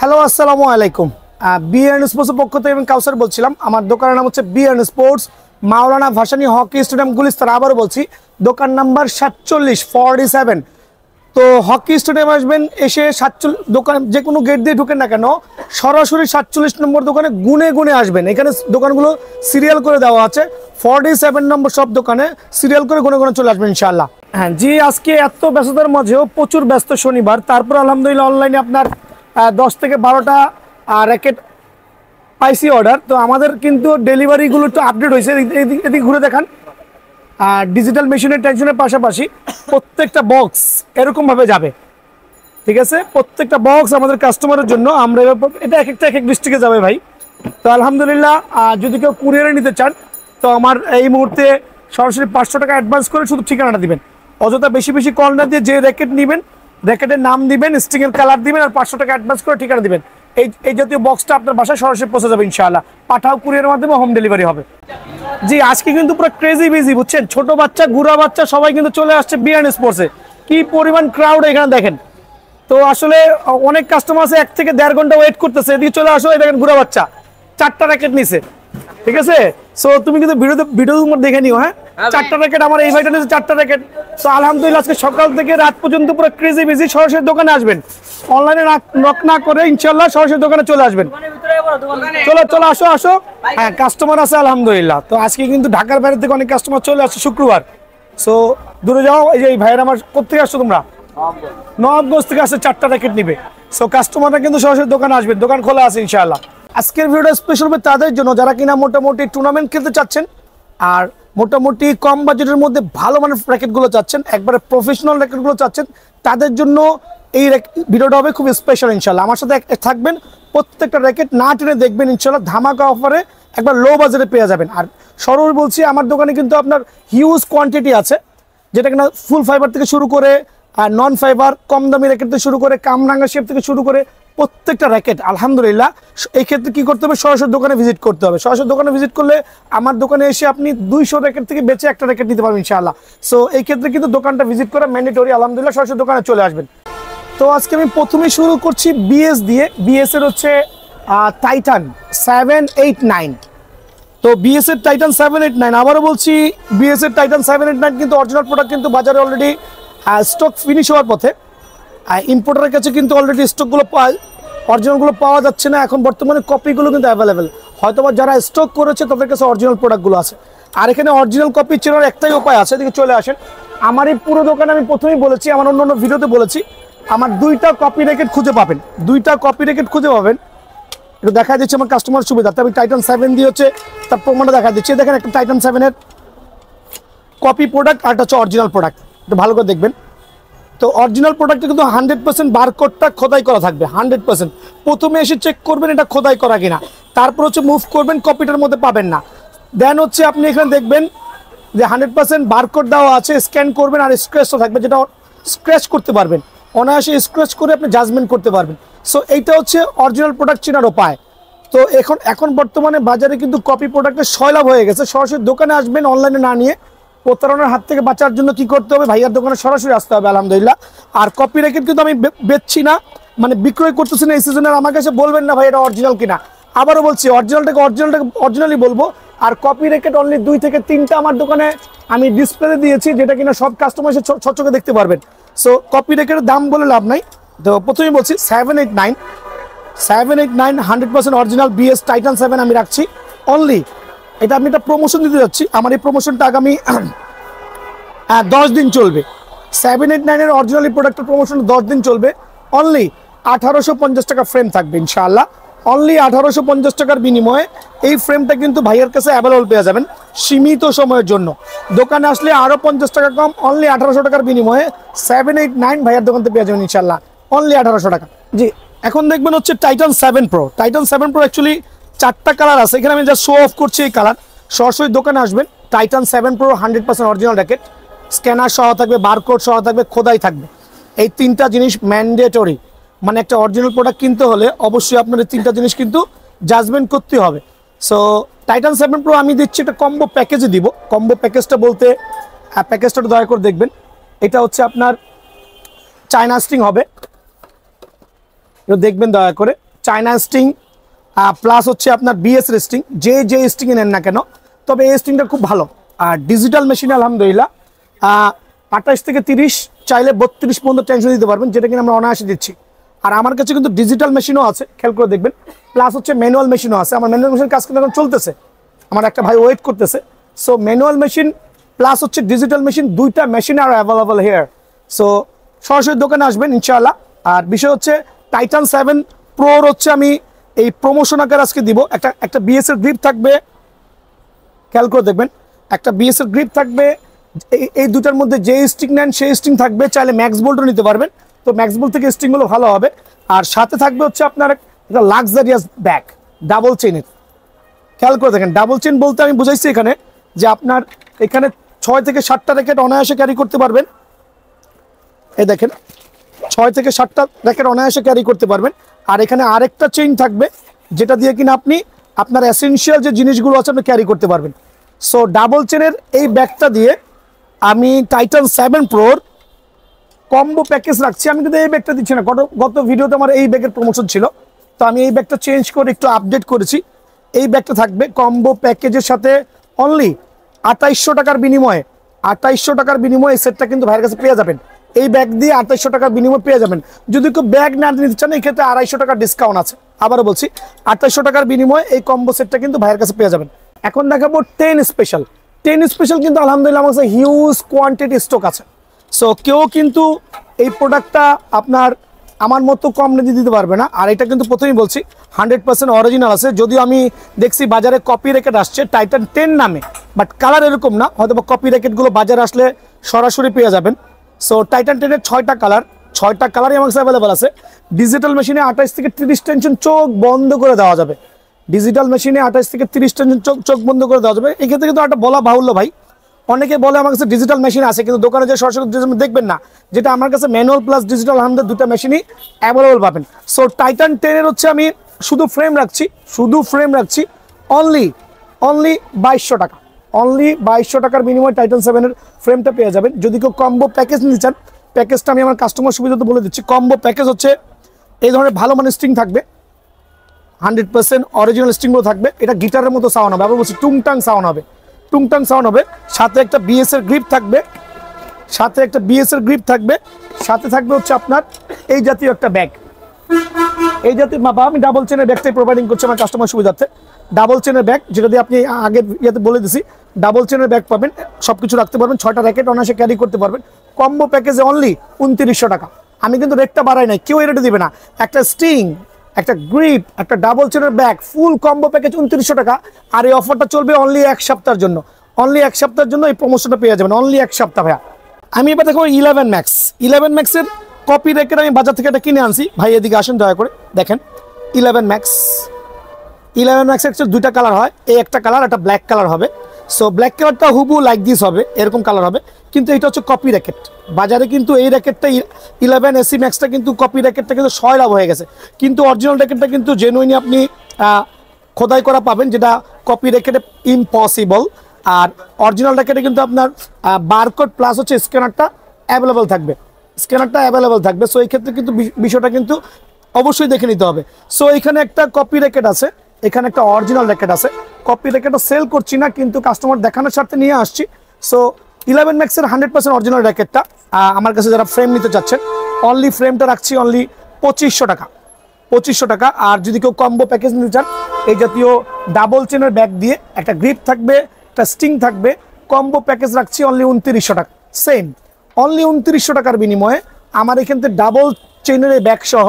Hello আসসালামু আলাইকুম। BN স্পোর্টসের পক্ষ থেকে আমি কাউসার বলছিলাম। আমার দোকানের নাম হচ্ছে বিএন স্পোর্টস, মাওলানা ভাসানী হকি স্টেডিয়াম গুলিস্তান। আবারও বলছি, দোকান নাম্বার 47 তো হকি স্টেডিয়াম আসবেন, এসে 47 দোকান যে কোনো গেট দিয়ে ঢুকেন না কেন, সরাসরি 47 নম্বর দোকানে গুনে গুনে আসবেন। এখানে দোকানগুলো সিরিয়াল করে দেওয়া আছে, 47 নম্বর সব দোকানে সিরিয়াল করে গুনে গুনে চলে আসবেন ইনশাআল্লাহ। হ্যাঁ জি, আজকে এত ব্যস্ততার মাঝেও প্রচুর ব্যস্ত শনিবার, তারপর আলহামদুলিল্লাহ অনলাইনে আপনার 10 থেকে 12টা র্যাকেট পাইসি অর্ডার। তো আমাদের কিন্তু ডেলিভারিগুলো একটু আপডেট হয়েছে, এদিকে ঘুরে দেখান। আর ডিজিটাল মেশিনের টেনশনের পাশাপাশি প্রত্যেকটা বক্স এরকমভাবে যাবে, ঠিক আছে? প্রত্যেকটা বক্স আমাদের কাস্টমারের জন্য আমরা এটা এক একটা এক এক ডিস্ট্রিক্টে যাবে ভাই। তো আলহামদুলিল্লাহ, যদি কেউ কুরিয়ারে নিতে চান তো আমার এই মুহূর্তে সরাসরি 500 টাকা অ্যাডভান্স করে শুধু ঠিকানাটা দিবেন। অযথা বেশি বেশি কল না দিয়ে যে র্যাকেট নেবেন, র্যাকেটের নাম দিবেন, স্ট্রিংয়ের কালার দিবেন আর 500 টাকা অ্যাডভান্স করে ঠিকানা দিবেন। এই জাতীয় বক্সটা আপনার বাসায় সরাসরি পৌঁছে যাবে ইনশাআল্লাহ। পাঠাও কুরিয়ারের মাধ্যমে হোম ডেলিভারি হবে। জি, আজকে কিন্তু পুরো ক্রেজি বিজি, বুঝছেন? ছোট বাচ্চা, গুড়া বাচ্চা সবাই কিন্তু চলে আসছে বিএন স্পোর্টসে। কি পরিমাণ ক্রাউড এখানে দেখেন। তো আসলে অনেক কাস্টমার আছে 1 থেকে 1.5 ঘন্টা ওয়েট করতেছে, এদিকে চলে আসো। এই দেখেন গুড়া বাচ্চা 4টা র্যাকেট নিছে, ঠিক আছে? সো তুমি কিন্তু ভিডিও দেখে নিও। হ্যাঁ, 4টা র্যাকেট আমার এই ভাইটা নিয়েছে, 4টা র্যাকেট। তো আলহামদুলিল্লাহ আজকে সকাল থেকে রাত পর্যন্ত পুরো ক্রেজি বিজি। সরাসরি দোকানে আসবেন, অনলাইনে নক না করে ইনশাআল্লাহ সরাসরি দোকানে চলে আসবেন। চলো আসো। হ্যাঁ, কাস্টমার আছে আলহামদুলিল্লাহ। তো আজকে কিন্তু ঢাকার বাইরে থেকে অনেক কাস্টমার চলে আসছে শুক্রবার। সো দূরে যাও, এই যে এই ভাইয়ের আমার কোথেকে আসছো তোমরা? নবাবগঞ্জ থেকে আসছে, 4টা র্যাকেট নিবে। সো কাস্টমাররা কিন্তু সরাসরি দোকানে আসবেন, দোকান খোলা আছে ইনশাআল্লাহ। আজকের ভিডিওটা স্পেশাল হবে তাদের জন্য যারা কিনা মোটামুটি টুর্নামেন্ট খেলতে চাচ্ছেন আর মোটামুটি কম বাজেটের মধ্যে ভালো মানের র্যাকেটগুলো চাচ্ছেন, একবারে প্রফেশনাল র্যাকেটগুলো চাচ্ছেন। তাদের জন্য এই ভিডিওটা হবে খুব স্পেশাল ইনশাআল্লাহ। আমার সাথে থাকবেন, প্রত্যেকটা র্যাকেট না টেনে দেখবেন ইনশাআল্লাহ। ধামাকা অফারে একবার লো বাজেটে পেয়ে যাবেন। আর সরাসরি বলছি, আমার দোকানে কিন্তু আপনার হিউজ কোয়ান্টিটি আছে, যেটা কিনা ফুল ফাইবার থেকে শুরু করে আর নন ফাইবার, কম দামি র্যাকেট থেকে শুরু করে কামরাঙ্গা শেপ থেকে শুরু করে প্রত্যেকটা র্যাকেট আলহামদুলিল্লাহ। এই ক্ষেত্রে কি করতে হবে? সরাসরি দোকানে ভিজিট করতে হবে। সরাসরি দোকানে ভিজিট করলে আমার দোকানে এসে আপনি 200 র্যাকেট থেকে বেঁচে একটা র্যাকেট নিতে পারবেন ইনশাআল্লাহ। সো এই ক্ষেত্রে কিন্তু দোকানটা ভিজিট করা ম্যান্ডেটরি। আলহামদুলিল্লাহ সরাসরি দোকানে চলে আসবেন। তো আজকে আমি প্রথমে শুরু করছি বিএস দিয়ে। বিএস এর হচ্ছে টাইটান 789। তো বিএস এর টাইটান 789, আবারও বলছি বিএস এর টাইটান 789 কিন্তু অরিজিনাল প্রোডাক্ট কিন্তু বাজারে অলরেডি স্টক ফিনিশ হওয়ার পথে। ইম্পোর্টারের কাছে কিন্তু অলরেডি স্টকগুলো অরিজিনালগুলো পাওয়া যাচ্ছে না এখন বর্তমানে। কপিগুলো কিন্তু অ্যাভেলেবেল, হয়তো বা যারা স্টক করেছে তাদের কাছে অরিজিনাল প্রোডাক্টগুলো আছে। আর এখানে অরিজিনাল কপি চেনার একটাই উপায় আছে, এদিকে চলে আসেন। আমার এই পুরো দোকানে আমি প্রথমেই বলেছি, আমার অন্য ভিডিওতে বলেছি, আমার 2টা কপি র্যাকেট খুঁজে পাবেন। 2টা কপি র্যাকেট খুঁজে পাবেন। একটু দেখা দিচ্ছে আমার কাস্টমার সুবিধা। আমি টাইটান 7 দিয়ে হচ্ছে তার প্রমাণটা দেখা দিচ্ছি। দেখেন একটা টাইটান 7-এর কপি প্রোডাক্ট আর একটা হচ্ছে অরিজিনাল প্রোডাক্ট, একটু ভালো করে দেখবেন। তো অরিজিনাল প্রোডাক্টে কিন্তু 100% বারকোডটা খোদাই করা থাকবে, 100%। প্রথমে এসে চেক করবেন এটা খোদাই করা কিনা, তারপর হচ্ছে মুভ করবেন, কপিটার মধ্যে পাবেন না। দেন হচ্ছে আপনি এখানে দেখবেন যে 100% বারকোড দেওয়া আছে, স্ক্যান করবেন আর স্ক্র্যাচও থাকবে, যেটা স্ক্র্যাচ করতে পারবেন অনায়াসে, স্ক্র্যাচ করে আপনি জাজমেন্ট করতে পারবেন। সো এইটা হচ্ছে অরিজিনাল প্রোডাক্ট চেনার উপায়। তো এখন বর্তমানে বাজারে কিন্তু কপি প্রোডাক্টের সয়লাভ হয়ে গেছে। সরাসরি দোকানে আসবেন, অনলাইনে না নিয়ে। প্রতারণার হাত থেকে বাঁচার জন্য কি করতে হবে? ভাইয়ার দোকানে সরাসরি আসতে হবে আলহামদুলিল্লাহ। আর কপি র্যাকেট কিন্তু আমি বেচছি না, মানে বিক্রয় করতেছি না এই সিজনে। আমার কাছে বলবেন না ভাই এটা অরিজিনাল কিনা। আবারও বলছি, অরিজিনালি বলবো। আর কপি র্যাকেট অনলি 2 থেকে 3টা আমার দোকানে আমি ডিসপ্লেতে দিয়েছি, যেটা কিনা সব কাস্টমার এসে চকচকে দেখতে পারবেন। সো কপি র্যাকেটের দাম বলে লাভ নাই। তো প্রথমেই বলছি 789 100% অরিজিনাল বিএস টাইটান 7 আমি রাখছি অনলি। এটা আমি একটা প্রমোশন দিতে যাচ্ছি। আমার এই প্রমোশনটা আগামী 10 দিন চলবে। 789 এর অরিজিনালি প্রোডাক্টের প্রমোশন 10 দিন চলবে। অনলি 1850 টাকা ফ্রেম থাকবে ইনশাআল্লাহ। অনলি 1850 টাকার বিনিময়ে এই ফ্রেমটা কিন্তু ভাইয়ের কাছে অ্যাভেলেবল পেয়ে যাবেন সীমিত সময়ের জন্য। দোকানে আসলে আরও 50 টাকা কম, অনলি 1800 টাকার বিনিময়ে 789 ভাইয়ের দোকান থেকে পেয়ে যাবেন ইনশাআল্লাহ, অনলি 1800 টাকা। জি, এখন দেখবেন হচ্ছে Titan 7 pro. Titan 7 pro actually 4টা কালার আছে, এখানে আমি যা শো অফ করছি এই কালার। সরাসরি দোকানে আসবেন, Titan 7 pro 100% original racket, scanner সহ থাকবে, বারকোড সহ থাকবে, খোদাই থাকবে। এই 3টা জিনিস ম্যান্ডেটরি, মানে একটা অরিজিনাল প্রোডাক্ট কিনতে হলে অবশ্যই আপনার এই 3টা জিনিস কিন্তু জাজমেন্ট করতে হবে। সো টাইটান 7 প্রো আমি দিচ্ছি একটা কম্বো প্যাকেজে দিব। কম্বো প্যাকেজটা বলতে প্যাকেজটা দয়া করে দেখবেন। এটা হচ্ছে আপনার চায়না স্ট্রিং হবে, দেখবেন দয়া করে। চায়না স্টিং প্লাস হচ্ছে আপনার বিএস স্টিং, যে স্টিং নেন না কেন, তবে এই স্টিংটা খুব ভালো। আর ডিজিটাল মেশিন আলহামদুলিল্লাহ 28 থেকে 30 চাইলে 32 পর্যন্ত টেনশন দিতে পারবেন, যেটা কিনা আমরা অনায়াসে দিচ্ছি। আর আমার কাছে কিন্তু ডিজিটাল মেশিনও আছে, খেয়াল করে দেখবেন, প্লাস হচ্ছে ম্যানুয়াল মেশিনও আছে। আমার ম্যানুয়াল মেশিন কাজ কিন্তু এখন চলতেছে, আমার একটা ভাই ওয়েট করতেছে। সো ম্যানুয়াল মেশিন প্লাস হচ্ছে ডিজিটাল মেশিন, দুইটা মেশিন আর অ্যাভেলেবল হেয়ার। সো সরাসরি দোকানে আসবেন ইনশাআল্লাহ। আর বিষয় হচ্ছে টাইটান 7 প্রোর হচ্ছে আমি এই প্রমোশন আকারে আজকে দিব। একটা বিএস এর গ্রিপ থাকবে, খেয়াল করে দেখবেন, একটা বিএস এর গ্রিপ থাকবে। এই দুটার মধ্যে যে স্টিং নেন সেই স্টিং থাকবে, চাইলে ম্যাক্স বোল্টও নিতে পারবেন, তো ম্যাক্স বোল্ট থেকে স্টিংগুলো ভালো হবে। আর সাথে থাকবে হচ্ছে আপনার একটা লাক্সারিয়াস ব্যাগ ডাবল চেইনের। খেয়াল করে দেখেন, ডাবল চেইন বলতে আমি বুঝাইছি এখানে যে আপনার এখানে 6 থেকে 7টা র্যাকেট অনায়াসে ক্যারি করতে পারবেন। এই দেখেন 6 থেকে 7টা র্যাকেট অনায়াসে ক্যারি করতে পারবেন। আর এখানে আরেকটা চেইন থাকবে, যেটা দিয়ে কিনা আপনি আপনার এসেনশিয়াল যে জিনিসগুলো আছে আপনি ক্যারি করতে পারবেন। সো ডাবল চেনের এই ব্যাগটা দিয়ে আমি টাইটান 7 প্রোর কম্বো প্যাকেজ রাখছি। আমি কিন্তু এই ব্যাগটা দিচ্ছি না, গত ভিডিওতে আমার এই ব্যাগের প্রমোশন ছিল, তো আমি এই ব্যাগটা চেঞ্জ করে একটু আপডেট করেছি। এই ব্যাগটা থাকবে কম্বো প্যাকেজের সাথে অনলি 2800 টাকার বিনিময়ে। 2800 টাকার বিনিময়ে এই সেটটা কিন্তু ভাইয়ের কাছে পেয়ে যাবেন। এই ব্যাগ দিয়ে 2800 টাকার বিনিময়ে পেয়ে যাবেন। যদি কেউ ব্যাগ না নিতে চান, এই ক্ষেত্রে 250 টাকার ডিসকাউন্ট আছে। আবারও বলছি, 2800 টাকার বিনিময়ে এই কম্বো সেটটা কিন্তু ভাইয়ের কাছে পেয়ে যাবেন। এখন দেখাবো 10 স্পেশাল। 10 স্পেশাল কিন্তু আলহামদুলিল্লাহ আমার কাছে হিউজ কোয়ান্টিটি স্টক আছে। সো কেউ কিন্তু এই প্রোডাক্টটা আপনার আমার মতো কম রেঞ্জে দিতে পারবে না। আর এটা কিন্তু প্রথমেই বলছি 100% অরিজিনাল আছে। যদিও আমি দেখছি বাজারে কপি র্যাকেট আসছে টাইটান 10 নামে, বাট কালার এরকম না, হয়তো বা কপি র্যাকেটগুলো বাজারে আসলে সরাসরি পেয়ে যাবেন। সো টাইটান 10-এর 6টা কালার, 6টা কালারই আমার কাছে অ্যাভেলেবল আছে। ডিজিটাল মেশিনে 28 থেকে 30 টেনশন চোখ বন্ধ করে দেওয়া যাবে। ডিজিটাল মেশিনে 28 থেকে 30 টেনশন চোখ বন্ধ করে দেওয়া যাবে। এই ক্ষেত্রে কিন্তু একটা বলা বাহুল্য ভাই, অনেকে বলে আমার কাছে ডিজিটাল মেশিন আছে, কিন্তু দোকানে যে সরাসরি দেখবেন না, যেটা আমার কাছে ম্যানুয়াল প্লাস ডিজিটাল আলহামদুলিল্লাহ দুটো মেশিনই অ্যাভেলেবল পাবেন। সো টাইটান 10-এর হচ্ছে আমি শুধু ফ্রেম রাখছি অনলি 2200 টাকা। অনলি 2200 টাকার বিনিময়ে টাইটান 7-এর ফ্রেমটা পেয়ে যাবেন। যদি কেউ কম্বো প্যাকেজ নিতে চান, প্যাকেজটা আমি আমার কাস্টমার সুবিধাতে বলে দিচ্ছি। কম্বো প্যাকেজ হচ্ছে এই ধরনের ভালো মানের স্ট্রিং থাকবে, 100% অরিজিনাল স্ট্রিংগুলো থাকবে। এটা গিটারের মতো সাউন্ড হবে, আবার বলছি টুংটাং সাউন্ড হবে, সাথে একটা বিএস এর গ্রিপ থাকবে, সাথে থাকবে হচ্ছে আপনার এই জাতীয় একটা ব্যাগ। এই জাতীয় আমি ডাবল চেনের ব্যাগটাই প্রোভাইডিং করছি আমার কাস্টমার সুবিধার্থে। ডাবল চেনের ব্যাগ, যেটা দিয়ে আপনি আগের ইয়েতে বলে দিছি, ডাবল চেনের ব্যাগ পাবেন, সবকিছু রাখতে পারবেন, 6টা র্যাকেট অনায়াসে ক্যারি করতে পারবেন। কম্বো প্যাকেজে অনলি 2900 টাকা। আমি কিন্তু রেটটা বাড়াই নাই, কেউ এই রেটে দিবে না। একটা স্টিং, একটা গ্রিপ, একটা ডাবল চেনের ব্যাগ, ফুল কম্বো প্যাকেজ 2900 টাকা। আর এই অফারটা চলবে অনলি 1 সপ্তাহের জন্য। এই প্রমোশনটা পেয়ে যাবেন অনলি 1 সপ্তাহ ভাইয়া। আমি এবার দেখো 11 ম্যাক্সের কপি র্যাকেট আমি বাজার থেকে এটা কিনে আনছি। ভাই এদিকে আসেন দয়া করে দেখেন। 11 ম্যাক্সের দুইটা কালার হয়, এই একটা কালার, একটা ব্ল্যাক কালার হবে। সো ব্ল্যাক কালারটা হুবু লাইক দিস হবে, এরকম কালার হবে, কিন্তু এটা হচ্ছে কপি র্যাকেট। বাজারে কিন্তু এই র্যাকেটটা 11 এসি ম্যাক্সটা কিন্তু কপি র্যাকেটটা কিন্তু 6 লাভ হয়ে গেছে, কিন্তু অরিজিনাল র্যাকেটটা কিন্তু জেনুইনলি আপনি খোদাই করা পাবেন, যেটা কপি র্যাকেটে ইম্পসিবল। আর অরিজিনাল র্যাকেটে কিন্তু আপনার বারকোড প্লাস হচ্ছে স্ক্যানারটা অ্যাভেলেবল থাকবে। সো এই ক্ষেত্রে কিন্তু বিষয়টা কিন্তু অবশ্যই দেখে নিতে হবে। সো এখানে একটা কপি র্যাকেট আছে, এখানে একটা অরিজিনাল র্যাকেট আছে। কপি র্যাকেটটা সেল করছি না, কিন্তু কাস্টমার দেখানোর স্বার্থে নিয়ে আসছি। সো 11 ম্যাক্সের 100% অরিজিনাল র্যাকেটটা আমার কাছে যারা ফ্রেম নিতে চাচ্ছেন, অনলি ফ্রেমটা রাখছি অনলি 2500 টাকা। আর যদি কেউ কম্বো প্যাকেজ নিতে চান, এই জাতীয় ডাবল চেনের ব্যাগ দিয়ে একটা গ্রিপ থাকবে, একটা স্টিং থাকবে, কম্বো প্যাকেজ রাখছি অনলি 2900 টাকা। সেম অনলি 2900 টাকার বিনিময়ে আমার এখান থেকে ডাবল চেনের এই ব্যাগ সহ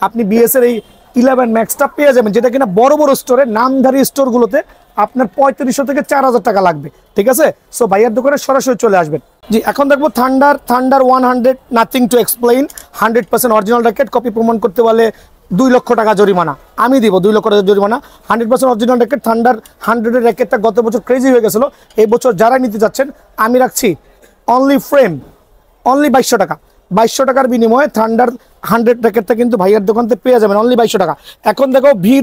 আপনি বিএসের এই 11 ম্যাক্সটা পেয়ে যাবেন, যেটা কিনা বড় স্টোরে, নামধারী স্টোরগুলোতে আপনার 3500 থেকে 4000 টাকা লাগবে। ঠিক আছে, সো ভাইয়ার দোকানে সরাসরি চলে আসবেন। জি, এখন দেখবো thunder 100, nothing to explain, 100% original racket. Copy প্রমাণ করতে বলে 2 লক্ষ টাকা জরিমানা, আমি দিব 2 লক্ষ টাকা জরিমানা। 100% অরিজিনাল র্যাকেট থান্ডার 100-এর র্যাকেটটা গত বছর ক্রেজি হয়ে গেছিলো, এই বছর যারা নিতে যাচ্ছেন আমি রাখছি অনলি ফ্রেম অনলি 2200 টাকা। 2200 টাকার বিনিময়ে থান্ডার 100 র্যাকেটটা কিন্তু ভাইয়ের দোকান থেকে পেয়ে যাবেন অনলি 2200 টাকা। এখন দেখো ভি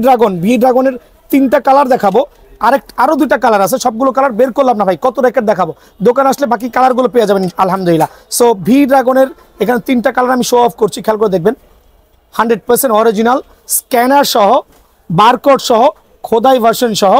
ড্রাগনের 3টা কালার দেখাবো, আরো 2টা কালার আছে, সবগুলো কালার বের করলাম না ভাই, কত র্যাকেট দেখাবো, দোকান আসলে বাকি কালারগুলো পেয়ে যাবেন আলহামদুলিল্লাহ। সো ভি ড্রাগনের এখানে 3টা কালার আমি শো অফ করছি, খেয়াল করে দেখবেন। 100% অরিজিনাল, স্ক্যানার সহ, বারকোড সহ, খোদাই ভার্সন সহ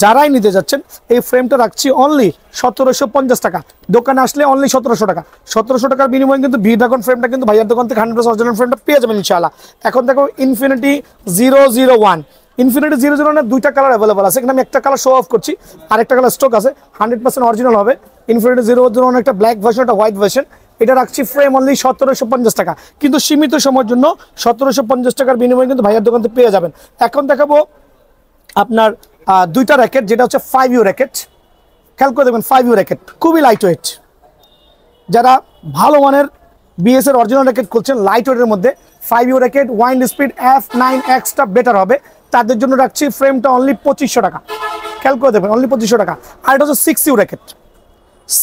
যারাই নিতে যাচ্ছেন এই ফ্রেমটা রাখছি অনলি 1750 টাকা। দোকানে আসলে অনলি 1700 টাকা। 1700 টাকার বিনিময়ে কিন্তু ভি ড্রাগন ফ্রেমটা কিন্তু ভাইয়ার দোকান থেকে 100% অরিজিনাল ফ্রেমটা পেয়ে যাবেন ইনশাআল্লাহ। এখন দেখো ইনফিনিটি 001, ইনফিনিটি 001 এর দুইটা কালার অ্যাভেলেবল আছে। এখানে আমি একটা কালার শো অফ করছি, আরেকটা কালার স্টক আছে, 100% অরিজিনাল হবে। ইনফিনিটি 001 একটা ব্ল্যাক ভার্সন, একটা হোয়াইট ভার্সন। এটা রাখছি ফ্রেম অনলি 1750 টাকা, কিন্তু সীমিত সময়ের জন্য 1750 টাকার বিনিময়ে কিন্তু ভাইয়ার দোকান থেকে পেয়ে যাবেন। এখন দেখাবো আপনার দুইটা র্যাকেট, যেটা হচ্ছে 5U র্যাকেট। খেয়াল করে দেখবেন 5U র্যাকেট খুবই লাইট ওয়েট। যারা ভালো মানের বিএস এর অরিজিনাল র্যাকেট খুলছেন লাইট ওয়েটের মধ্যে, 5U র্যাকেট ওয়াইন্ড স্পিড F9X-টা বেটার হবে, তাদের জন্য রাখছি ফ্রেমটা অনলি 2500 টাকা। খেয়াল করে দেবেন অনলি 2500 টাকা। আর এটা হচ্ছে 6U র্যাকেট,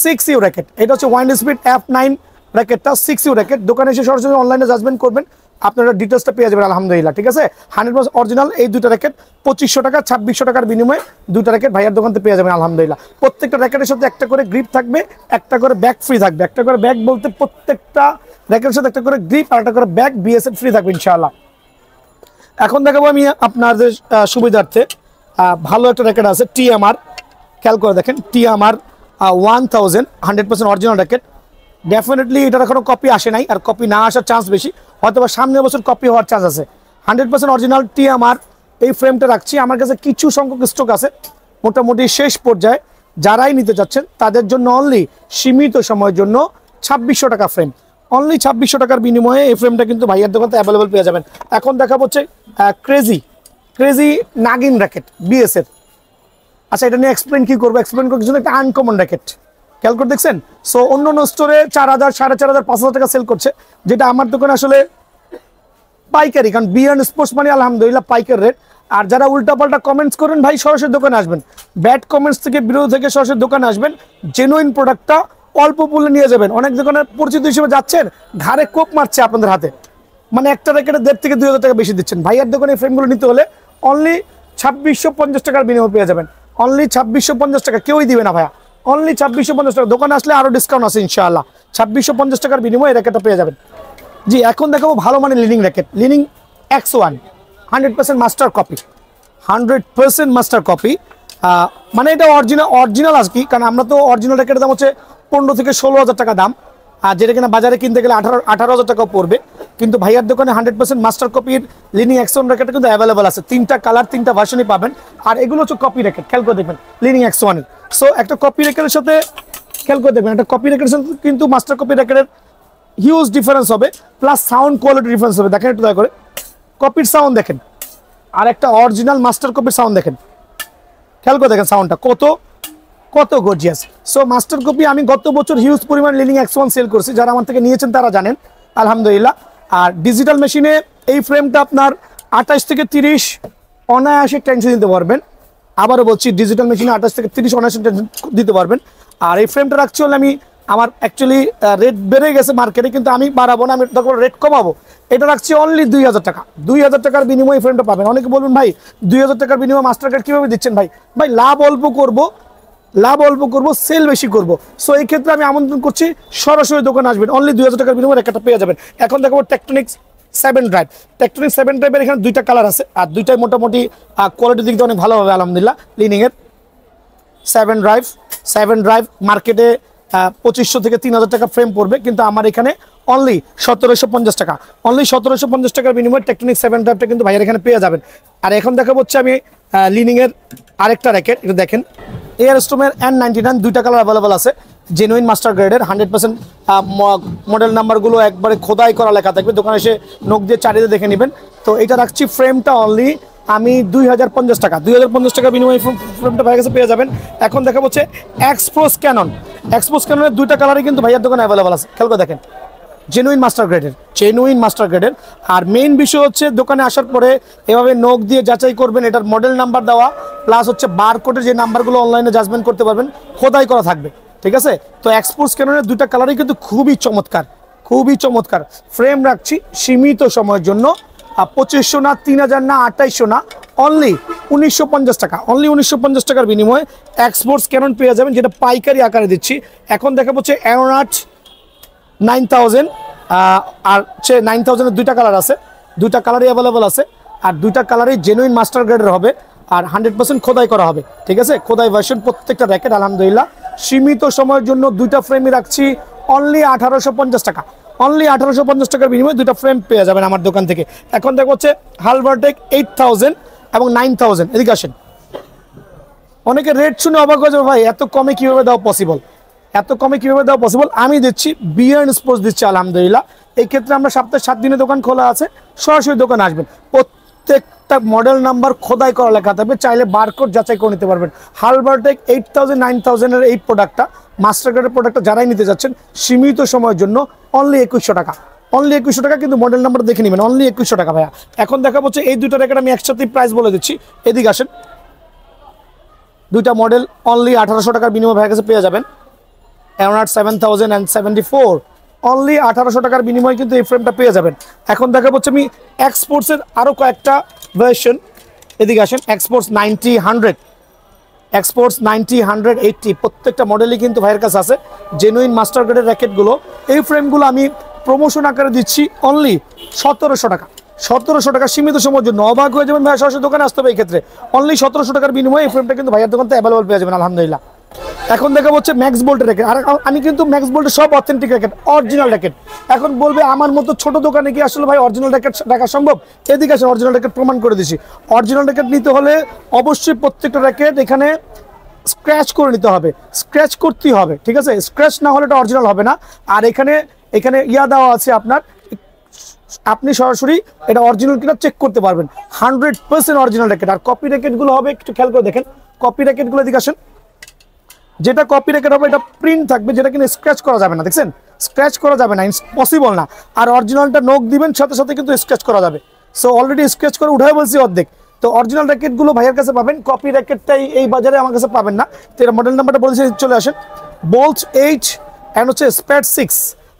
6U র্যাকেট। এটা হচ্ছে wind speed F9 র্যাকেটটা, 6U racket. দোকানে এসে সরাসরি অনলাইনে জাজমেন্ট করবেন, আপনারা ডিটেলসটা পেয়ে যাবেন আলহামদুলিল্লাহ। ঠিক আছে, 100% অরিজিনাল এই দুইটা র্যাকেট 2500 টাকা, 2600 টাকার বিনিময়ে দুইটা র্যাকেট ভাইয়ার দোকান থেকে পেয়ে যাবেন আলহামদুলিল্লাহ। প্রত্যেকটা র্যাকেটের সাথে একটা করে গ্রিপ থাকবে, একটা করে ব্যাগ ফ্রি থাকবে। একটা করে ব্যাগ বলতে প্রত্যেকটা র্যাকেটের সাথে একটা করে গ্রিপ আর একটা করে ব্যাগ বিএসএফ ফ্রি থাকবে ইনশাআল্লাহ। এখন দেখাবো আমি আপনাদের সুবিধার্থে ভালো একটা র্যাকেট আছে TMR। খেয়াল করে দেখেন TMR 1000, 100% অরিজিনাল র্যাকেট। ডেফিনেটলি এটার এখনো কপি আসে নাই, আর কপি না আসার চান্স বেশি, হয়তো বা সামনের বছর কপি হওয়ার চান্স আছে। 100% অরিজিনাল TMR এই ফ্রেমটা রাখছি। আমার কাছে কিছু সংখ্যক স্টক আছে, মোটামুটি শেষ পর্যায়ে। যারাই নিতে চাচ্ছেন তাদের জন্য অনলি সীমিত সময়ের জন্য 2600 টাকা ফ্রেম, অনলি 2600 টাকার বিনিময়ে এই ফ্রেমটা কিন্তু ভাইয়ার দোকানে অ্যাভেলেবল পেয়ে যাবেন। এখন দেখাবো হচ্ছে ক্রেজি নাগিন র্যাকেট বিএস এর। আচ্ছা, এটা নিয়ে এক্সপ্লেন কি করবো, এক্সপ্লেন করার জন্য একটা আনকমন র্যাকেট। খেয়াল করে দেখছেন, সো অন্য স্টোরে 4000, 4500, 5000 টাকা সেল করছে, যেটা আমার দোকানে আসলে পাইকারি। কারণ বিএন স্পোর্টস মানে আলহামদুলিল্লাহ পাইকার রেট। আর যারা উল্টাপাল্টা কমেন্টস করেন ভাই, সরাসরি দোকানে আসবেন, ব্যাড কমেন্টস থেকে বিরোধ থেকে সরাসরি দোকানে আসবেন, জেনুইন প্রোডাক্টটা অল্প মূল্যে নিয়ে যাবেন। অনেক দোকানের পরিচিত হিসেবে যাচ্ছেন, ঘাড়ে কোপ মারছে আপনাদের হাতে, মানে একটা র্যাকেটে 1500 থেকে 2000 টাকা বেশি দিচ্ছেন। ভাইয়ার দোকানে এই ফ্রেমগুলো নিতে হলে অনলি 2650 টাকার বিনিময় পেয়ে যাবেন, অনলি 2650 টাকা। কেউই দিবে না ভাইয়া, অনলি 2650 টাকা। দোকানে আসলে আরও ডিসকাউন্ট আছে ইনশাআল্লাহ। 2650 টাকার বিনিময়ে এই র্যাকেটটা পেয়ে যাবেন। জি, এখন দেখাবো ভালো মানের lining racket, lining X1, 100% master copy, 100% master copy. মানে এটা অরিজিনাল আজ কি, কারণ আমরা তো অরিজিনাল র্যাকেটের দাম হচ্ছে 15 থেকে 16,000 টাকা দাম, আর যেটা কিনা বাজারে কিনতে গেলে 18,000 টাকাও পড়বে। কিন্তু ভাইয়ার দোকানে 100% মাস্টার কপির লিনিং X1 র্যাকেট কিন্তু অ্যাভেলেবল আছে। 3টা কালার, 3টা ভার্সনই পাবেন। আর এগুলো হচ্ছে কপি র্যাকেট, খেয়াল করে দেখবেন লিনিং X1 এর। সো একটা কপি র্যাকেটের সাথে খেয়াল করে দেখবেন, একটা কপি র্যাকেটের সাথে কিন্তু মাস্টার কপি র্যাকেটের হিউজ ডিফারেন্স হবে, প্লাস সাউন্ড কোয়ালিটি ডিফারেন্স হবে। দেখেন একটু দয়া করে কপির সাউন্ড দেখেন, আর একটা অরিজিনাল মাস্টার কপির সাউন্ড দেখেন। খেয়াল করে দেখেন সাউন্ডটা কত গর্জিয়াস। সো মাস্টার কপি আমি গত বছর হিউজ পরিমাণ লিনিং X1 সেল করছি, যারা আমার থেকে নিয়েছেন তারা জানেন আলহামদুলিল্লাহ। আর ডিজিটাল মেশিনে এই ফ্রেমটা আপনার 28 থেকে 30 অনায়াসে টেনশন দিতে পারবেন। আবারও বলছি, ডিজিটাল মেশিনে 28 থেকে 30 অনায়াসে টেনশন দিতে পারবেন। আর এই ফ্রেমটা রাখছি হলে আমি, আমার অ্যাকচুয়ালি রেট বেড়ে গেছে মার্কেটে, কিন্তু আমি বাড়াবো না, আমি রেট কমাবো। এটা রাখছি অনলি 2000 টাকা। 2000 টাকার বিনিময়ে ফ্রেমটা পাবেন। অনেকে বলবেন ভাই 2000 টাকার বিনিময়ে মাস্টার কার্ড কীভাবে দিচ্ছেন? ভাই লাভ অল্প করব, সেল বেশি করব। সো এই ক্ষেত্রে আমি আমন্ত্রণ করছি, সরাসরি দোকানে আসবেন, অনলি 2000 টাকার বিনিময়ে একটা পেয়ে যাবেন। এখন দেখাবো টেকটনিক্স 7 ড্রাইভ। টেকটনিক্স 7 ড্রাইভের এখানে 2টা কালার আছে, আর 2টাই মোটামুটি কোয়ালিটির দিক দিয়ে অনেক ভালো হবে আলহামদুলিল্লাহ। লিনিংয়ের 7 ড্রাইভ মার্কেটে 2500 থেকে 3000 টাকা ফ্রেম পড়বে, কিন্তু আমার এখানে অনলি 1750 টাকা, অনলি 1750 টাকার বিনিময়ে টেকটনিক্স 7 ড্রাইভটা কিন্তু ভাইয়ের এখানে পেয়ে যাবেন। আর এখন দেখাবো হচ্ছে আমি লিনিংয়ের আরেকটা র্যাকেট, এটা দেখেন এয়ারস্টোমের N99, 2টা কালার অ্যাভেলেবল আছে, জেনুইন মাস্টার গ্রেডের, 100% মডেল নাম্বারগুলো একবারে খোদাই করা লেখা থাকবে। দোকানে এসে নখ দিয়ে চারিতে দেখে নেবেন। তো এটা রাখছি ফ্রেমটা অনলি আমি 2050 টাকা, 2050 টাকা বিনিময়ে ফ্রেমটা ভাইয়ের কাছে পেয়ে যাবেন। এখন দেখা হচ্ছে এক্সপোজ ক্যাননের 2টা কালারই কিন্তু ভাইয়ার দোকানে অ্যাভেলেবল আছে। খেয়াল করে দেখেন, জেনুইন মাস্টার গ্রেডের। আর মেইন বিষয় হচ্ছে দোকানে আসার পরে এভাবে নখ দিয়ে যাচাই করবেন, এটার মডেল নাম্বার দেওয়া, প্লাস হচ্ছে বারকোডের যে নাম্বারগুলো অনলাইনে জাজমেন্ট করতে পারবেন, খোদাই করা থাকবে। ঠিক আছে, তো এক্সপোজ ক্যাননের 2টা কালারই কিন্তু খুবই চমৎকার। ফ্রেম রাখছি সীমিত সময়ের জন্য 2500 না, 3000 না, 2800 না, অনলি 1950 টাকা, অনলি 1950 টাকার বিনিময়ে এক্সপোর্টস ক্যানন পেয়ে যাবেন, যেটা পাইকারি আকারে দিচ্ছি। এখন দেখা হচ্ছে অ্যারোনাট 9000, আর হচ্ছে 9000-এর 2টা কালার আছে, দুইটা কালারই অ্যাভেলেবল আছে, আর দুইটা কালারই জেনুইন মাস্টার গ্রেডের হবে, আর 100% খোদাই করা হবে, ঠিক আছে? খোদাই ভার্সন প্রত্যেকটা র্যাকেট। আলহামদুলিল্লাহ সীমিত সময়ের জন্য দুইটা ফ্রেমই রাখছি অনলি 1850 টাকা। অনলি 1850 টাকার বিনিময়ে দুইটা ফ্রেম পেয়ে যাবেন আমার দোকান থেকে। এখন দেখো হচ্ছে হালভারটেক 8000 এবং 9000। এদিকে আসেন। অনেকে রেট শুনে অবাক হয়ে যাবে, ভাই এত কমে কিভাবে দেওয়া পসিবল, এত কমে কিভাবে দেওয়া পসিবল? আমি দিচ্ছি, বিএন স্পোর্টস দিচ্ছি আলহামদুলিল্লাহ। এই ক্ষেত্রে আমরা সপ্তাহে 7 দিনে দোকান খোলা আছে, সরাসরি দোকানে আসবেন। প্রত্যেকটা মডেল নাম্বার খোদাই করা লেখা থাকবে, চাইলে বারকোড যাচাই করে নিতে পারবেন। হালভারটেক 8000 9000 এর এই প্রোডাক্টটা, মাস্টার গ্রেডের প্রোডাক্টটা যারাই নিতে যাচ্ছেন সীমিত সময়ের জন্য অনলি 2100 টাকা। অনলি 2100 টাকা, কিন্তু মডেল নাম্বার দেখে নেবেন। অনলি 2100 টাকা ভাইয়া। এখন দেখা হচ্ছে এই দুটো র্যাকেট আমি একসাথেই প্রাইস বলে দিচ্ছি। এদিকে আসেন। দুইটা মডেল অনলি 1800 টাকার বিনিময়ে ভাইয়ের কাছে পেয়ে যাবেন। এমআর 7074 অনলি 1800 টাকার বিনিময়ে কিন্তু এই ফ্রেমটা পেয়ে যাবেন। এখন দেখা হচ্ছে আমি এক্সপোর্টসের আরও কয়েকটা ভার্সন। এদিকে আসেন। এক্সপোর্টস 90 100, এক্সপোর্টস 90 180 প্রত্যেকটা মডেলই কিন্তু ভাইয়ের কাছে আছে, জেনুইন মাস্টার গ্রেডের র্যাকেটগুলো। এই ফ্রেমগুলো আমি প্রমোশন আকারে দিচ্ছি অনলি 1700 টাকা। 1700 টাকা সীমিত সময়ের জন্য। অবাক হয়ে যাবেন ভাইয়া, সরাসরি দোকানে আসতে হবে। এই ক্ষেত্রে অনলি 1700 টাকার বিনিময়ে এই ফ্রেমটা কিন্তু ভাইয়ার দোকানতে অ্যাভেলেবল পেয়ে যাবেন আলহামদুলিল্লাহ। এখন দেখা হচ্ছে ম্যাক্স বোল্টের র্যাকেট। আর আমি কিন্তু ম্যাক্স বোল্টের সব অথেন্টিক র্যাকেট, অরিজিনাল র্যাকেট। এখন বলবে আমার মতো ছোট দোকানে কি আসলে ভাই অরিজিনাল র্যাকেট রাখা সম্ভব? এদিকে আসলে অরিজিনাল র্যাকেট প্রমাণ করে দিচ্ছি। অরিজিনাল র্যাকেট নিতে হলে অবশ্যই প্রত্যেকটা র্যাকেট এখানে স্ক্র্যাচ করে নিতে হবে, স্ক্র্যাচ করতেই হবে, ঠিক আছে? স্ক্র্যাচ না হলে এটা অরিজিনাল হবে না। আর এখানে ইয়া দেওয়া আছে আপনার, আপনি সরাসরি এটা অরিজিনাল কিনা চেক করতে পারবেন। 100% অরিজিনাল র্যাকেট। আর কপি র্যাকেটগুলো হবে, একটু খেয়াল করে দেখেন। কপি র্যাকেটগুলো এদিকে আসেন। যেটা কপি র্যাকেট হবে এটা প্রিন্ট থাকবে, যেটা কিনা স্ক্র্যাচ করা যাবে না। দেখছেন, স্ক্র্যাচ করা যাবে না, পসিবল না। আর অরিজিনালটা নোক দিবেন সাথে সাথে কিন্তু স্ক্র্যাচ করা যাবে। সো অলরেডি স্ক্র্যাচ করে উঠাই বলছি অর্ধেক। তো অরিজিনাল র্যাকেটগুলো ভাইয়ের কাছে পাবেন, কপি র্যাকেটটাই এই বাজারে আমার কাছে পাবেন না। তো এটা মডেল নাম্বারটা বলেছি, চলে আসেন। বোল্ট 8 অ্যান্ড হচ্ছে স্প্যাড 6,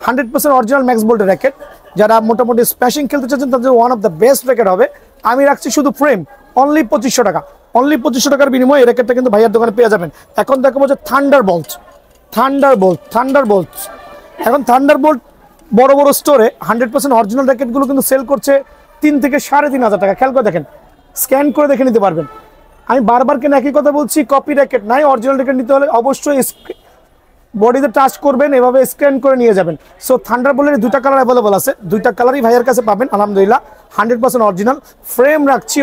100% অরিজিনাল ম্যাক্স বোল্টের র্যাকেট। যারা মোটামুটি স্প্যাশিং খেলতে চাচ্ছেন তাদের one of the best racket হবে। আমি রাখছি শুধু ফ্রেম অনলি 2500 টাকা। অনলি 2500 টাকার বিনিময়ে এই র্যাকেটটা কিন্তু ভাইয়ার দোকানে পেয়ে যাবেন। এখন দেখাবো যে থান্ডারবোল্ট। এখন থান্ডারবোল্ট বড় বড় স্টোরে 100% অরিজিনাল র্যাকেটগুলো কিন্তু সেল করছে 3 থেকে 3500 টাকা। খেয়াল করে দেখেন, স্ক্যান করে দেখে নিতে পারবেন। আমি বারবার কেন একই কথা বলছি, কপি র্যাকেট নাই, অরিজিনাল র্যাকেট নিতে হলে অবশ্যই বডিতে টাচ করবেন, এভাবে স্ক্যান করে নিয়ে যাবেন। সো থান্ডারবোল্টের দুইটা কালার অ্যাভেলেবল আছে, দুইটা কালারই ভাইয়ের কাছে পাবেন আলহামদুলিল্লাহ। 100% অরিজিনাল ফ্রেম রাখছি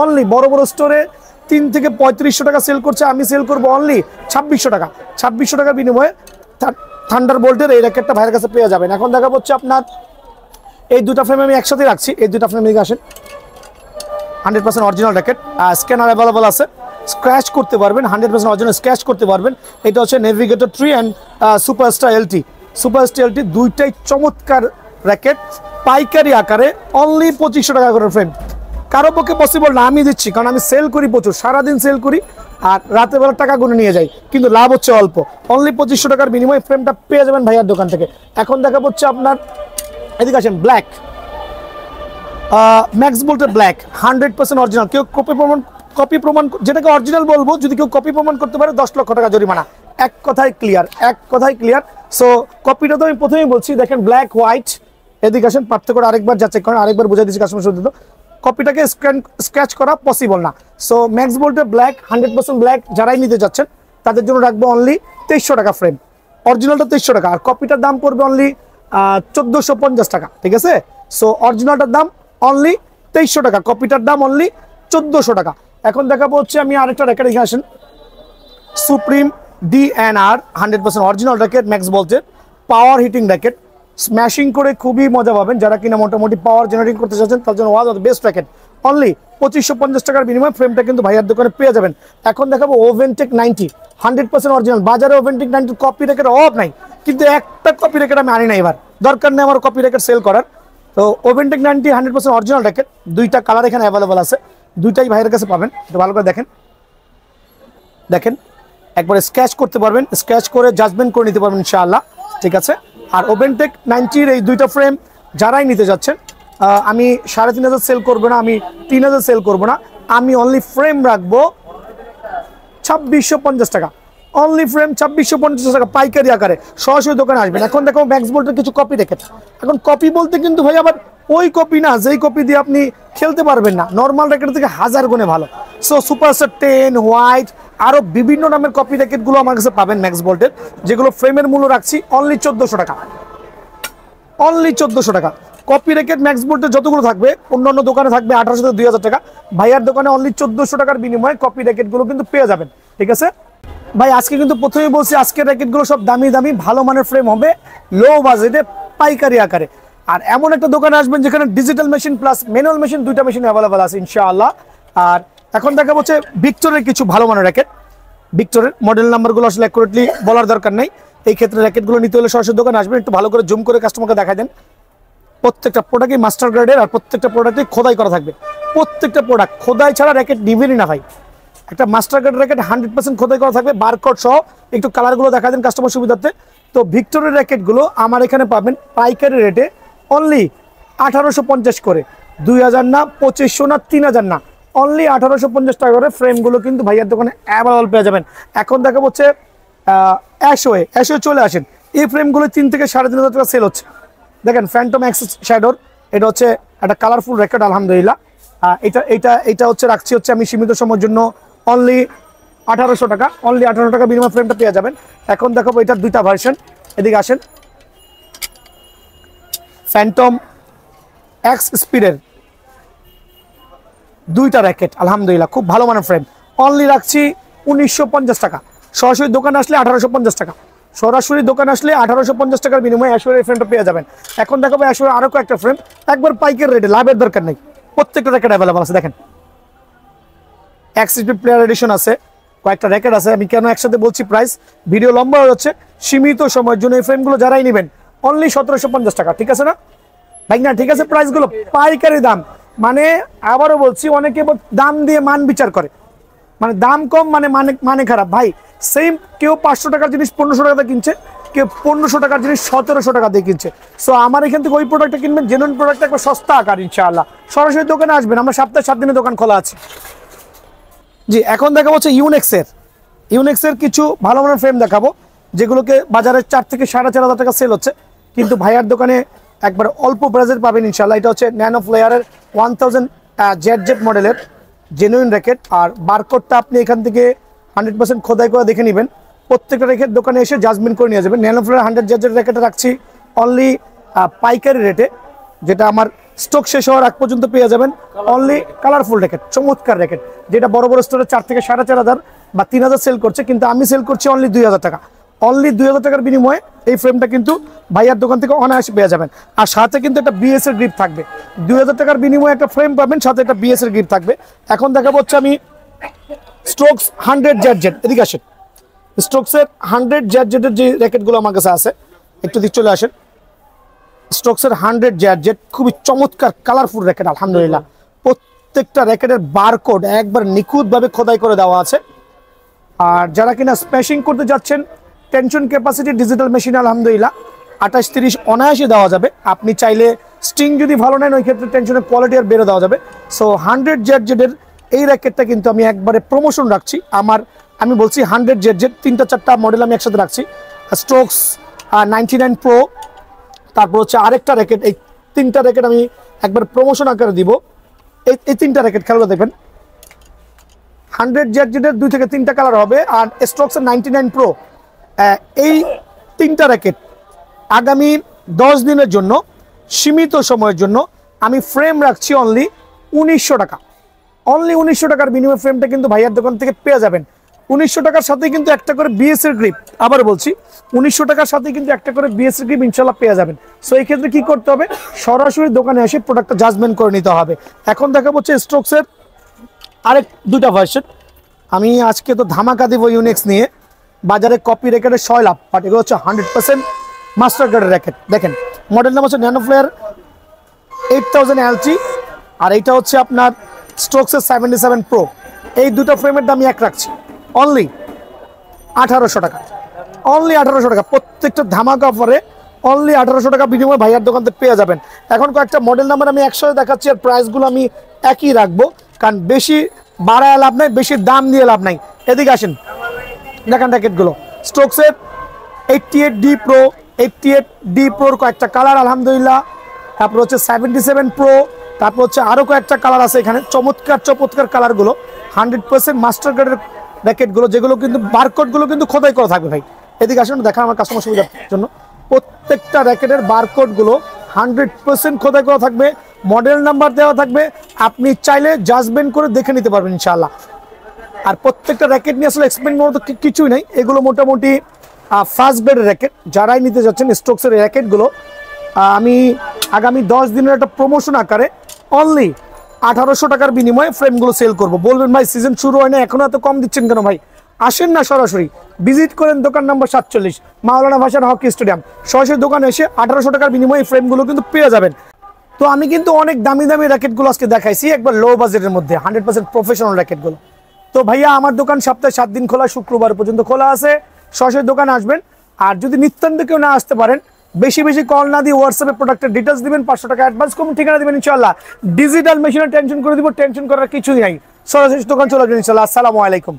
অনলি বড় বড় স্টোরে 3 থেকে 3500 টাকা সেল করছে, আমি সেল করবো অনলি 2600 টাকা। 2600 টাকার বিনিময়ে থান্ডারবোল্টের এই র্যাকেটটা ভাইয়ের কাছে পেয়ে যাবেন। এখন দেখা হচ্ছে আপনার এই দুটা ফ্রেম আমি একসাথে রাখছি। এই দুটা ফ্রেম দিকে আসেন। 100% অরিজিনাল র্যাকেট, স্ক্যানার অ্যাভেলেবল আছে, স্ক্র্যাচ করতে পারবেন। 100% অরিজিনাল স্ক্র্যাচ করতে পারবেন। এটা হচ্ছে নেভিগেটর 3 অ্যান্ড সুপারস্টার এলটি। দুইটাই চমৎকার র্যাকেট, পাইকারি আকারে অনলি 2500 টাকা করে ফ্রেম। কারো পক্ষে পসিবল না, আমি দিচ্ছি, কারণ আমি সেল করি প্রচুর, সারাদিন সেল করি আর রাতের বেলা টাকা গুনে নিয়ে যাই, কিন্তু লাভ হচ্ছে অল্প। অনলি 2500 টাকার বিনিময়ে ফ্রেমটা পেয়ে যাবেন ভাইয়ার দোকান থেকে। এখন দেখা হচ্ছে আপনার, এদিকে আসেন, ব্ল্যাক ম্যাক্স বোল্টের ব্ল্যাক 100% অরিজিনাল। কেউ কপি প্রমাণ, যেটাকে অরিজিনাল বলবো, যদি কেউ কপি প্রমাণ করতে পারে 10 লক্ষ টাকা জরিমানা। এক কথায় ক্লিয়ার। সো কপিটা তো আমি প্রথমেই বলছি, দেখেন ব্ল্যাক হোয়াইট। এদিকে আসেন, পার্থক্য আরেকবার যাচাই করেন, আরেকবার বুঝাই দিচ্ছি কাস্টমার শুধু। কপিটাকে স্ক্র্যাচ করা পসিবল না। সো ম্যাক্স বোল্টের ব্ল্যাক 100% ব্ল্যাক যারাই নিতে যাচ্ছেন তাদের জন্য রাখবো অনলি 2300 টাকা ফ্রেম। অরিজিনালটা 2300 টাকা, আর কপিটার দাম পড়বে অনলি 1450 টাকা, ঠিক আছে? সো অরিজিনালটার দাম অনলি 2300 টাকা, কপিটার দাম অনলি 1400 টাকা। এখন দেখাবো হচ্ছে আমি আরেকটা র্যাকেট, এখানে আসেন, supreme DNR 100% original racket, Max বোল্টের পাওয়ার হিটিং র্যাকেট। স্ম্যাশিং করে খুবই মজা পাবেন। যারা কিনা মোটামুটি পাওয়ার জেনারেটিং করতে চাচ্ছেন তার জন্য one of the best racket. Only 2550 টাকার বিনিময়ে ফ্রেমটা কিন্তু ভাইয়ার দোকানে পেয়ে যাবেন। এখন দেখাবো ওভেনটেক 90 100% অরিজিনাল। বাজারে ওভেনটেক 90 কপি র্যাকেট অভাব নাই, কিন্তু একটা কপি র্যাকেট আমি আনি না এবার, দরকার নেই আমার কপি র্যাকেট সেল করার। তো ওভেনটেক 90 100% অরিজিনাল র্যাকেট, দুইটা কালার এখানে অ্যাভেলেবল আছে, দুইটাই ভাইয়ের কাছে পাবেন। একটু ভালো করে দেখেন একবারে স্ক্র্যাচ করতে পারবেন, স্ক্র্যাচ করে জাজমেন্ট করে নিতে পারবেন ইনশাআল্লাহ, ঠিক আছে? আর ওভেনটেক 90 এই দুইটা ফ্রেম যারাই নিতে যাচ্ছেন, আমি 3500 সেল করবো না, আমি 3000 সেল করবো না, আমি অনলি ফ্রেম রাখবো 2650 টাকা। অনলি ফ্রেম 2650 টাকা পাইকারি আকারে, সরাসরি দোকানে আসবেন। এখন দেখো ম্যাক্স বোল্টের কিছু কপি র্যাকেট। এখন কপি বলতে কিন্তু ভাই আবার ওই কপি না, যেই কপি দিয়ে আপনি খেলতে পারবেন না, নর্মাল র্যাকেট থেকে হাজার গুণে ভালো। সো সুপারস্টার 10 হোয়াইট আরো বিভিন্ন নামের কপি র্যাকেটগুলো আমার কাছে পাবেন ম্যাক্স ভোল্টের, যেগুলো ফ্রেমের মূল্য রাখছি অনলি 1400 টাকা, অনলি 1400 টাকা। কপি র্যাকেট ম্যাক্স ভোল্টের যতগুলো থাকবে অন্যান্য দোকানে থাকবে 1800 থেকে 2000 টাকা, ভাইয়ার দোকানে অনলি 1400 টাকার বিনিময়ে কপি র্যাকেটগুলো কিন্তু পেয়ে যাবেন। ঠিক আছে ভাই, আজকে কিন্তু প্রথমেই বলছি আজকের র্যাকেটগুলো সব দামি দামি ভালো মানের ফ্রেম হবে, লো বাজেটে পাইকারি আকারে। আর এমন একটা দোকানে আসবেন যেখানে digital machine plus manual machine দুইটা মেশিন অ্যাভেলেবল আছে ইনশাআল্লাহ। আর এখন দেখা হচ্ছে ভিক্টরের কিছু ভালো মানের র্যাকেট। ভিক্টরের মডেল নাম্বারগুলো আসলে অ্যাকুরেটলি বলার দরকার নেই, এই ক্ষেত্রে র্যাকেটগুলো নিতে হলে সরাসরি দোকানে আসবেন, একটু ভালো করে জুম করে কাস্টমারকে দেখাই দেন। প্রত্যেকটা প্রোডাক্টই মাস্টার গ্রেডের, আর প্রত্যেকটা প্রোডাক্টই খোদাই করা থাকবে। প্রত্যেকটা প্রোডাক্ট খোদাই ছাড়া র্যাকেট নিবেনই না ভাই। একটা মাস্টার গ্রেড র্যাকেট 100% খোদাই করা থাকবে, বারকোড সহ। একটু কালারগুলো দেখা দেন কাস্টমার সুবিধার্থে। তো ভিক্টরের র্যাকেটগুলো আমার এখানে পাবেন পাইকারি রেটে অনলি 1850 করে, 2000 না, 2500 না, 3000 না, অনলি 1850 টাকা করে ফ্রেমগুলো কিন্তু ভাইয়ার দোকানে অ্যাভেলেবল পেয়ে যাবেন। এখন দেখা হচ্ছে অ্যাশোয়ে চলে আসেন, এই ফ্রেমগুলো 3 থেকে 3500 টাকা সেল হচ্ছে। দেখেন ফ্যান্টম এক্স শ্যাডোর, এটা হচ্ছে একটা কালারফুল র্যাকেট আলহামদুলিল্লাহ। এটা হচ্ছে রাখছি হচ্ছে আমি সীমিত সময়ের জন্য অনলি 1800 টাকা, অনলি 1800 টাকা বিনিময় ফ্রেমটা পেয়ে যাবেন। এখন দেখাবো এটার দুইটা ভার্সন, এদিকে আসেন। ফ্যান্টম এক্স স্পিডের দুইটা র্যাকেট আলহামদুলিল্লাহ, খুব ভালো মানের ফ্রেম, অনলি রাখছি 1950 টাকা। সরাসরি দোকানে আসলে 1850 টাকা, সরাসরি দোকানে আসলে 1850 টাকার বিনিময়ে অ্যাশোরের ফ্রেমটা পেয়ে যাবেন। এখন দেখাবো অ্যাশোরের আরো কয়েকটা ফ্রেম, একবার পাইকারি রেটে, লাভের দরকার নেই, প্রত্যেকটা র্যাকেট অ্যাভেলেবল আছে। দেখেন এক্স স্পিড প্লেয়ার এডিশন আছে, কয়েকটা র্যাকেট আছে। আমি কেন একসাথে বলছি প্রাইস, ভিডিও লম্বা হয়ে যাচ্ছে, সীমিত সময়ের জন্য এই ফ্রেমগুলো যারাই নেবেন অনলি 1750 টাকা। ঠিক আছে না ভাই? না ঠিক আছে, প্রাইসগুলো পাইকারি দাম। মানে আবারও বলছি, অনেকে দাম দিয়ে মান বিচার করে, মানে দাম কম মানে মানে খারাপ ভাই। সেম কেউ 500 টাকার জিনিস 1500 টাকাতে কিনছে, কেউ 1500 টাকার জিনিস 1700 টাকা দিয়ে কিনছে। সো আমার এখান থেকে ওই প্রোডাক্টটা কিনবেন, জেনুইন প্রোডাক্টটা একবার সস্তা আকার ইনশাআল্লাহ। সরাসরি দোকানে আসবেন, আমরা সপ্তাহে 7 দিনে দোকান খোলা আছে। জি, এখন দেখাবো হচ্ছে ইউনেক্সের কিছু ভালো মানের ফ্রেম দেখাবো, যেগুলোকে বাজারে 4 থেকে 4500 টাকা সেল হচ্ছে, কিন্তু ভাইয়ার দোকানে একবার অল্প প্রাইসের পাবেন ইনশাআল্লাহ। এটা হচ্ছে ন্যানো ফ্লেয়ারের 1000 জেড মডেলের জেনুইন র্যাকেট, আর বারকোডটা আপনি এখান থেকে 100% খোদাই করে দেখে নেবেন। প্রত্যেকটা র্যাকেট দোকানে এসে জাজমেন্ট করে নিয়ে যাবেন। ন্যানো ফ্লেয়ার 100 জেড র্যাকেটে রাখছি অনলি পাইকারি রেটে, যেটা আমার স্টক শেষ হওয়ার আগ পর্যন্ত পেয়ে যাবেন অনলি কালারফুল র্যাকেট, চমৎকার র্যাকেট, যেটা বড় বড় স্টোরে 4 থেকে 4500 বা 3000 সেল করছে, কিন্তু আমি সেল করছি অনলি 2000 টাকা। অনলি 2000 টাকার বিনিময়ে এই ফ্রেমটা কিন্তু ভাইয়ার দোকান থেকে অনায়াসে পেয়ে যাবেন। আর সাথে কিন্তু একটা বিএস এর গ্রিপ থাকবে, 2000 টাকার বিনিময়ে একটা ফ্রেম পাবেন, সাথে একটা বিএস এর গ্রিপ থাকবে। এখন দেখাবো হচ্ছে আমি স্ট্রোকস 100 জেড, এদিকে আসেন। স্ট্রোকসের 100 জেডের যে র্যাকেটগুলো আমার কাছে আছে, একটু দিক চলে আসেন। স্ট্রোকসের 100 জেড খুবই চমৎকার কালারফুল র্যাকেট আলহামদুলিল্লাহ। প্রত্যেকটা র্যাকেটের বারকোড একবার নিখুঁতভাবে খোদাই করে দেওয়া আছে। আর যারা কিনা স্ম্যাশিং করতে যাচ্ছেন, টেনশন ক্যাপাসিটি ডিজিটাল মেশিন আলহামদুলিল্লাহ 28-30 অনায়াসে দেওয়া যাবে। আপনি চাইলে স্টিং যদি ভালো নেন, ওই ক্ষেত্রে টেনশনের কোয়ালিটি আর বেড়ে দেওয়া যাবে। সো 100 জেডের এই র্যাকেটটা কিন্তু আমি একবারে প্রমোশন রাখছি। আমি বলছি 100 জেড 3-4টা মডেল আমি একসাথে রাখছি। স্ট্রোকস 99 প্রো, তারপর হচ্ছে আরেকটা র্যাকেট, এই 3টা র্যাকেট আমি একবার প্রমোশন আকারে দিব। এই 3টা র্যাকেট খেলা দেখবেন, 100 জেডের 2 থেকে 3টা কালার হবে। আর স্ট্রোকসের 99 প্রো, এই 3টা র্যাকেট আগামী 10 দিনের জন্য, সীমিত সময়ের জন্য আমি ফ্রেম রাখছি অনলি 1900 টাকা। অনলি 1900 টাকার বিনিময়ে ফ্রেমটা কিন্তু ভাইয়ার দোকান থেকে পেয়ে যাবেন। 1900 টাকার সাথে কিন্তু একটা করে বিএস এর গ্রিপ, আবার বলছি 1900 টাকার সাথে কিন্তু একটা করে বিএস এর গ্রিপ ইনশাআল্লাহ পেয়ে যাবেন। সো এই ক্ষেত্রে কি করতে হবে, সরাসরি দোকানে এসে প্রোডাক্টটা জাজমেন্ট করে নিতে হবে। এখন দেখা হচ্ছে স্ট্রোকসের আরেক 2টা ভার্সন। আমি আজকে তো ধামাকা দিব ইউনেক্স নিয়ে, বাজারে কপি র্যাকেটের 100 লাভ, বাট এগুলো হচ্ছে 100% মাস্টার গ্রেডের র্যাকেট। দেখেন মডেল নাম হচ্ছে ন্যানো ফ্লেয়ার 8000 এলটি, আর এইটা হচ্ছে আপনার স্ট্রোকসের 77 প্রো। এই দুটো ফ্রেমের দাম এক রাখছি অনলি 1800 টাকা, অনলি 1800 টাকা। প্রত্যেকটা ধামাকা অফারে অনলি 1800 টাকা বিনিময়ে ভাইয়ার দোকান থেকে পেয়ে যাবেন। এখন কয়েকটা মডেল নাম্বার আমি একসাথে দেখাচ্ছি, আর প্রাইসগুলো আমি একই রাখবো, কারণ বেশি বাড়ায় লাভ নাই, বেশি দাম দিয়ে লাভ নাই। এদিকে আসেন, দেখেন র্যাকেটগুলো। স্ট্রোকসের 88D প্রো, 88D প্রোর কয়েকটা কালার আলহামদুলিল্লাহ, তারপর হচ্ছে 77 প্রো, তারপর হচ্ছে আরও কয়েকটা কালার আছে এখানে, চমৎকার কালারগুলো, 100% মাস্টার গ্রেডের র্যাকেটগুলো, যেগুলো কিন্তু বারকোডগুলো কিন্তু খোদাই করা থাকবে ভাই। এদিকে আসুন দেখা আমার কাস্টমার সুবিধার জন্য, প্রত্যেকটা র্যাকেটের বারকোডগুলো 100% খোদাই করা থাকবে, মডেল নাম্বার দেওয়া থাকবে, আপনি চাইলে জাজমেন্ট করে দেখে নিতে পারবেন ইনশাআল্লাহ। আর প্রত্যেকটা র্যাকেট নিয়ে আসলে এক্সপ্লেন মতো কিছুই নাই, এগুলো মোটামুটি ফার্স্ট গ্রেডের র্যাকেট। যারাই নিতে যাচ্ছেন স্টোকসের র্যাকেটগুলো, আমি আগামী 10 দিনের একটা প্রমোশন আকারে অনলি 1800 টাকার বিনিময়ে ফ্রেমগুলো সেল করব। বলবেন ভাই সিজন শুরু হয় না এখনো এত কম দিচ্ছেন কেন ভাই? আসেন না সরাসরি, ভিজিট করেন দোকান নাম্বার 47 মাওলানা ভাসানী হকি স্টেডিয়াম, সরাসরি দোকানে এসে 1800 টাকার বিনিময়ে ফ্রেমগুলো কিন্তু পেয়ে যাবেন। তো আমি কিন্তু অনেক দামি র্যাকেটগুলো আজকে দেখাইছি, একবার লো বাজেটের মধ্যে 100% প্রফেশনাল র্যাকেটগুলো। তো ভাইয়া আমার দোকান সপ্তাহে 7 দিন খোলা, শুক্রবার পর্যন্ত খোলা আছে, সরাসরি দোকানে আসবেন। আর যদি নিত্যান্ত কেউ না আসতে পারেন, বেশি কল না দিয়ে হোয়াটসঅ্যাপে প্রোডাক্টের ডিটেলস দিবেন, 500 টাকা অ্যাডভান্স করুন, ঠিকানা দিবেন, ইনশাআল্লাহ ডিজিটাল মেশিনে টেনশন করে দিব, টেনশন করার কিছুই নাই, সরাসরি দোকান চলে আসবেন ইনশাআল্লাহ। আসসালামু আলাইকুম।